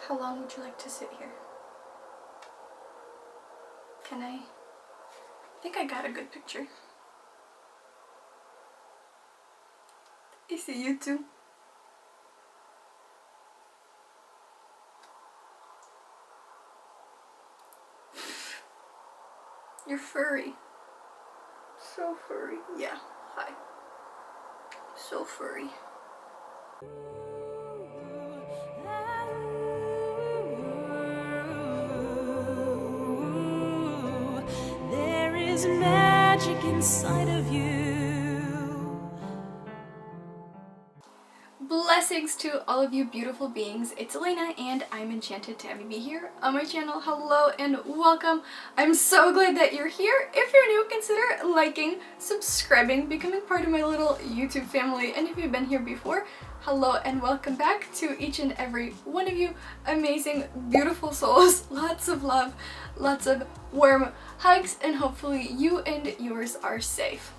How long would you like to sit here? Can I think I got a good picture. I see you too. You're furry. So furry. Yeah, hi. So furry. There is magic inside of you. Blessings to all of you beautiful beings. It's Elena and I'm enchanted to have you be here on my channel. Hello and welcome. I'm so glad that you're here. If you're new, consider liking, subscribing, becoming part of my little YouTube family. And if you've been here before, hello and welcome back to each and every one of you amazing, beautiful souls. Lots of love, lots of warm hugs, and hopefully you and yours are safe.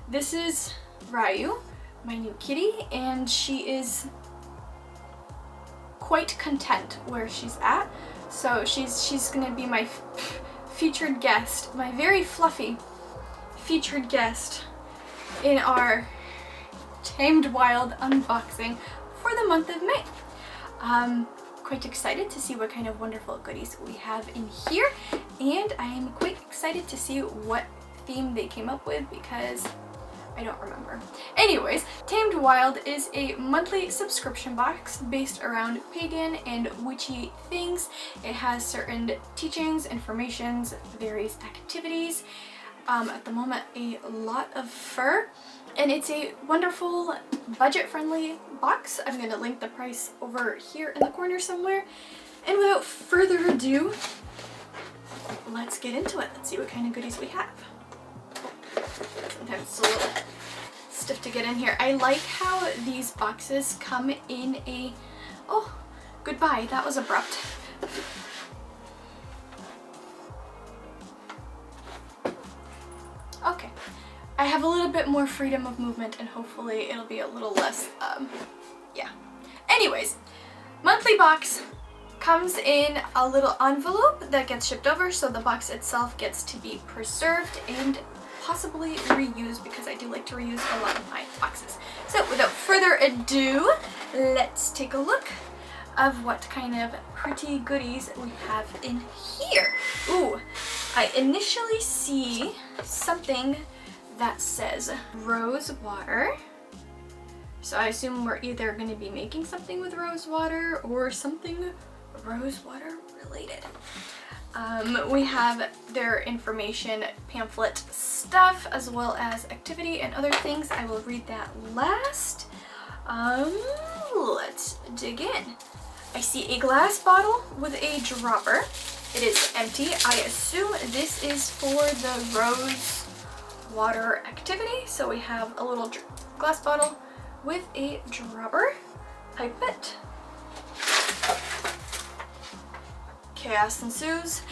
This is Ryu, my new kitty, and she is quite content where she's at. So she's gonna be my featured guest, my very fluffy featured guest in our Tamed Wild unboxing for the month of May. Quite excited to see what kind of wonderful goodies we have in here, and I am quite excited to see what theme they came up with because I don't remember. Anyways, Tamed Wild is a monthly subscription box based around pagan and witchy things. It has certain teachings, informations, various activities. At the moment, a lot of fur. And it's a wonderful budget-friendly box. I'm going to link the price over here in the corner somewhere. And without further ado, let's get into it. Let's see what kind of goodies we have. Sometimes it's a little stiff to get in here. I like how these boxes come in a... Oh, goodbye. That was abrupt. Okay. I have a little bit more freedom of movement and hopefully it'll be a little less, yeah. Anyways, monthly box comes in a little envelope that gets shipped over, so the box itself gets to be preserved and possibly reused because I do like to reuse a lot of my boxes. So without further ado, let's take a look of what kind of pretty goodies we have in here. Ooh, I initially see something that says rose water. So I assume we're either going to be making something with rose water or something rose water related. We have their information pamphlet stuff as well as activity and other things. I will read that last. Let's dig in. I see a glass bottle with a dropper. It is empty. I assume this is for the rose water activity. So we have a little glass bottle with a dropper, pipette. Chaos ensues.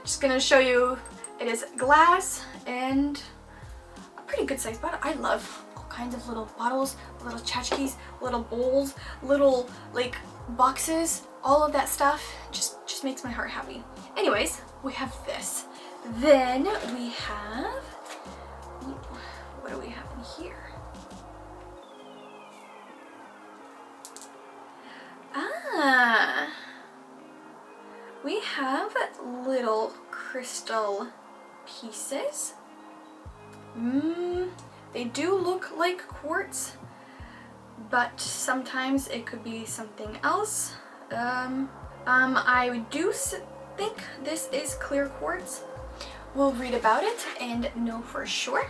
Just gonna show you, it is glass and a pretty good sized bottle. I love all kinds of little bottles, little tchotchkes, little bowls, little like boxes, all of that stuff just makes my heart happy. Anyways, we have this. Then we have, what do we have in here? We have little crystal pieces. They do look like quartz, but sometimes it could be something else. I do think this is clear quartz. We'll read about it and know for sure.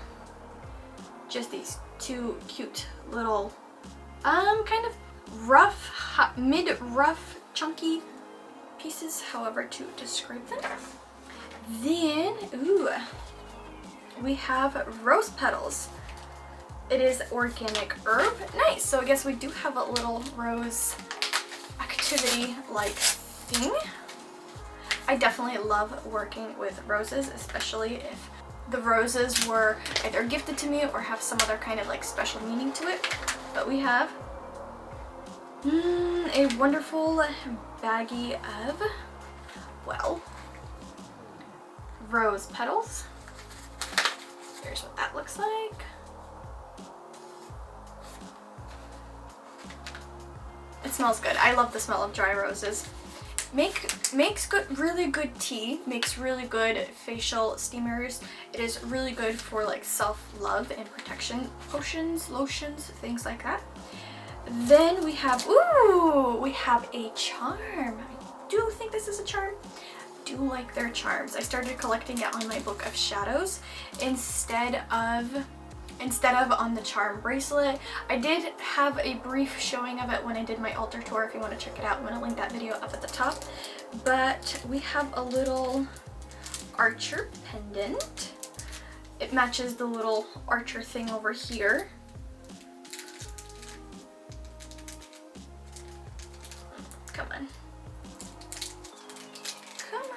Just these two cute little, kind of rough, mid-rough, chunky pieces, however to describe them. Then, ooh, we have rose petals. It is organic herb. Nice. So I guess we do have a little rose activity-like thing. I definitely love working with roses, especially if the roses were either gifted to me or have some other kind of like special meaning to it. But we have A wonderful baggie of, well, rose petals. Here's what that looks like. It smells good. I love the smell of dry roses. Makes good, really good tea, makes really good facial steamers. It is really good for like self-love and protection potions, lotions, things like that. Then we have, ooh, we have a charm. I do think this is a charm. I do like their charms. I started collecting it on my book of shadows instead of on the charm bracelet. I did have a brief showing of it when I did my altar tour. If you want to check it out, I'm going to link that video up at the top. But we have a little archer pendant. It matches the little archer thing over here. Come on. Come on.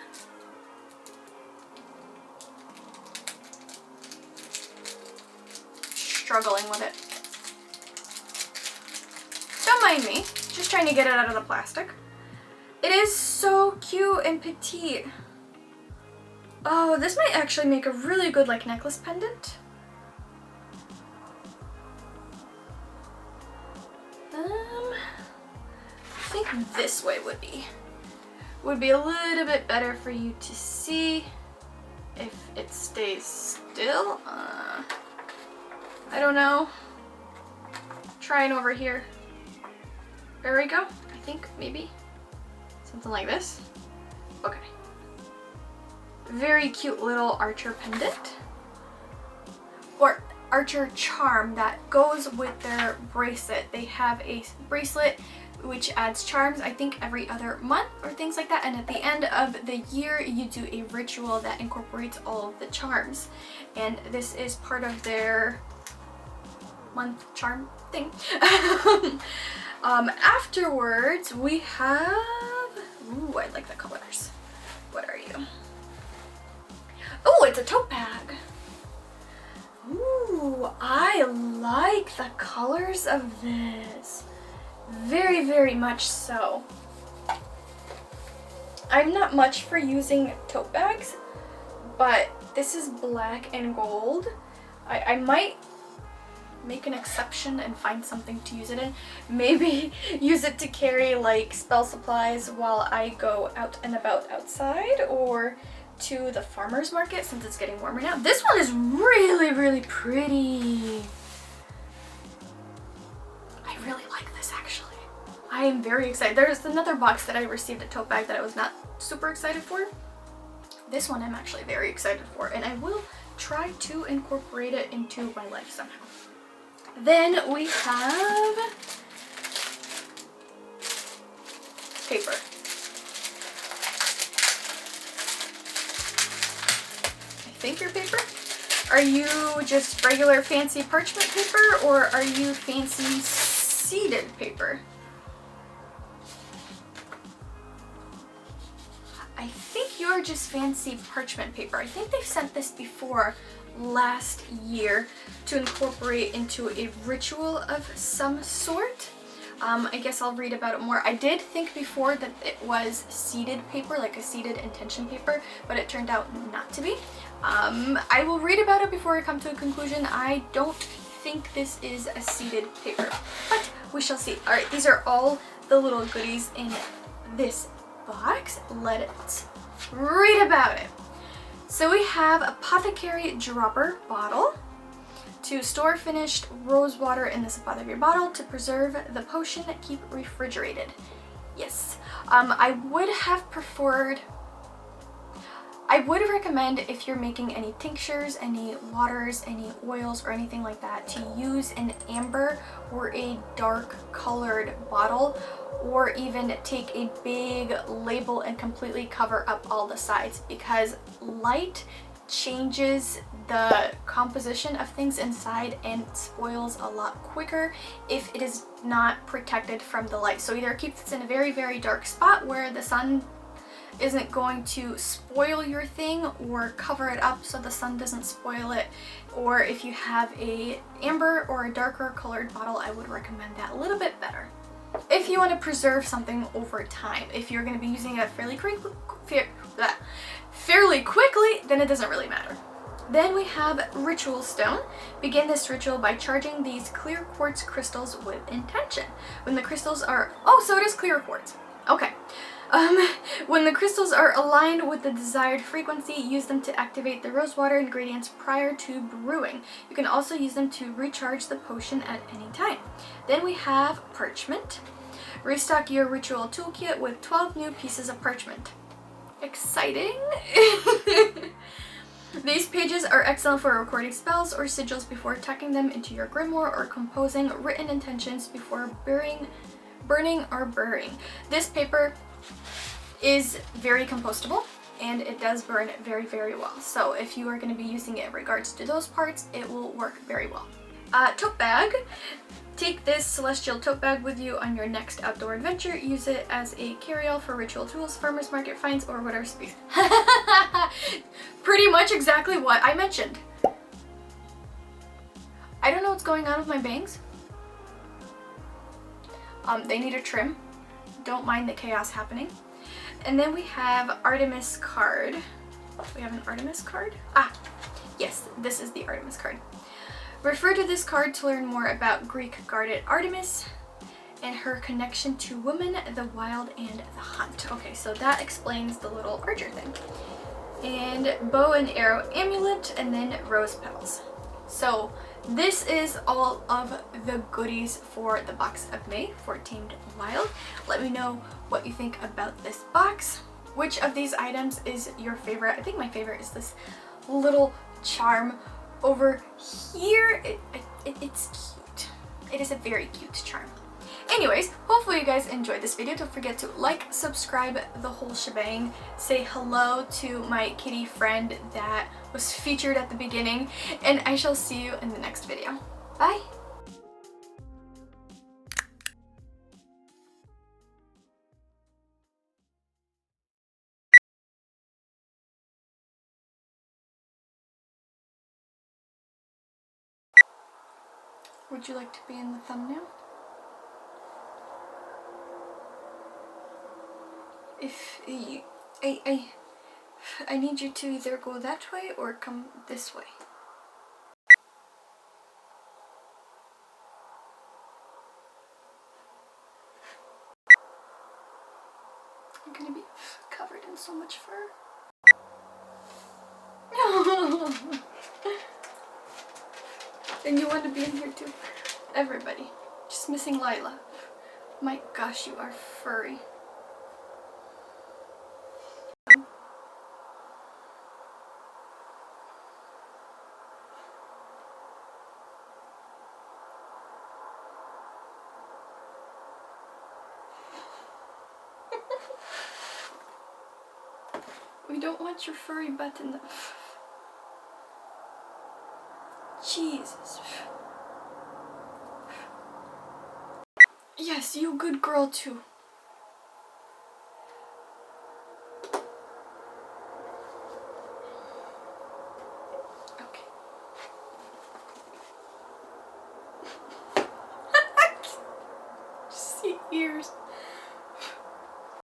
Struggling with it. Don't mind me, just trying to get it out of the plastic. It is so cute and petite. Oh, this might actually make a really good like necklace pendant. I think this way would be a little bit better for you to see if it stays still. I don't know. Trying over here. There we go. I think maybe something like this. Okay. Very cute little archer pendant. Or archer charm that goes with their bracelet. They have a bracelet which adds charms, I think every other month or things like that, and at the end of the year you do a ritual that incorporates all of the charms, and this is part of their month charm thing. Afterwards we have, ooh, I like the colors. What are you? Oh, it's a tote bag. Ooh, I like the colors of this. Very, very much so. I'm not much for using tote bags, but this is black and gold. I might make an exception and find something to use it in. Maybe use it to carry like spell supplies while I go out and about outside, or to the farmer's market since it's getting warmer now. This one is really, really pretty. I really like this actually. I am very excited. There's another box that I received, a tote bag, that I was not super excited for. This one I'm actually very excited for, and I will try to incorporate it into my life somehow. Then we have paper. I think your paper? Are you just regular fancy parchment paper, or are you fancy seeded paper? I think you're just fancy parchment paper. I think they've sent this before last year to incorporate into a ritual of some sort. I guess I'll read about it more. I did think before that it was seeded paper, like a seeded intention paper, but it turned out not to be. I will read about it before I come to a conclusion. I don't think this is a seeded paper, but we shall see. All right, these are all the little goodies in this box. Let's read about it. So we have apothecary dropper bottle to store finished rose water in the supply of your bottle to preserve the potion, keep refrigerated. Yes, I would have preferred, I would recommend, if you're making any tinctures, any waters, any oils, or anything like that, to use an amber or a dark colored bottle, or even take a big label and completely cover up all the sides, because light changes the composition of things inside and spoils a lot quicker if it is not protected from the light. So either keep this in a very, very dark spot where the sun isn't going to spoil your thing, or cover it up so the sun doesn't spoil it. Or if you have a amber or a darker colored bottle, I would recommend that a little bit better. if you want to preserve something over time. If you're going to be using it fairly quickly, then it doesn't really matter. Then we have Ritual Stone. Begin this ritual by charging these clear quartz crystals with intention. When the crystals are... Oh, so it is clear quartz. Okay. When the crystals are aligned with the desired frequency, use them to activate the rosewater ingredients prior to brewing. You can also use them to recharge the potion at any time. Then we have Parchment. Restock your ritual toolkit with 12 new pieces of parchment. Exciting! These pages are excellent for recording spells or sigils before tucking them into your grimoire or composing written intentions before burning or burying. This paper is very compostable and it does burn very, very well. So if you are going to be using it in regards to those parts, it will work very well. Tote Bag. Take this celestial tote bag with you on your next outdoor adventure. Use it as a carry-all for ritual tools, farmers market finds, or whatever space. Pretty much exactly what I mentioned. I don't know what's going on with my bangs. They need a trim. Don't mind the chaos happening. And then we have Artemis card. We have an Artemis card? Ah, yes, this is the Artemis card. Refer to this card to learn more about Greek goddess Artemis and her connection to women, the wild, and the hunt. Okay, so that explains the little archer thing. And bow and arrow amulet, and then rose petals. So this is all of the goodies for the box of May for Tamed Wild. Let me know what you think about this box. Which of these items is your favorite? I think my favorite is this little charm over here. It's cute. It is a very cute charm. Anyways, hopefully you guys enjoyed this video. Don't forget to like, subscribe, the whole shebang. Say hello to my kitty friend that was featured at the beginning, and I shall see you in the next video. Bye! Would you like to be in the thumbnail? If you, I need you to either go that way or come this way. I'm gonna be covered in so much fur. And you want to be in here too. Everybody. Just missing Lila. My gosh, you are furry. We don't want your furry butt in the... Jesus. Yes, you good girl too.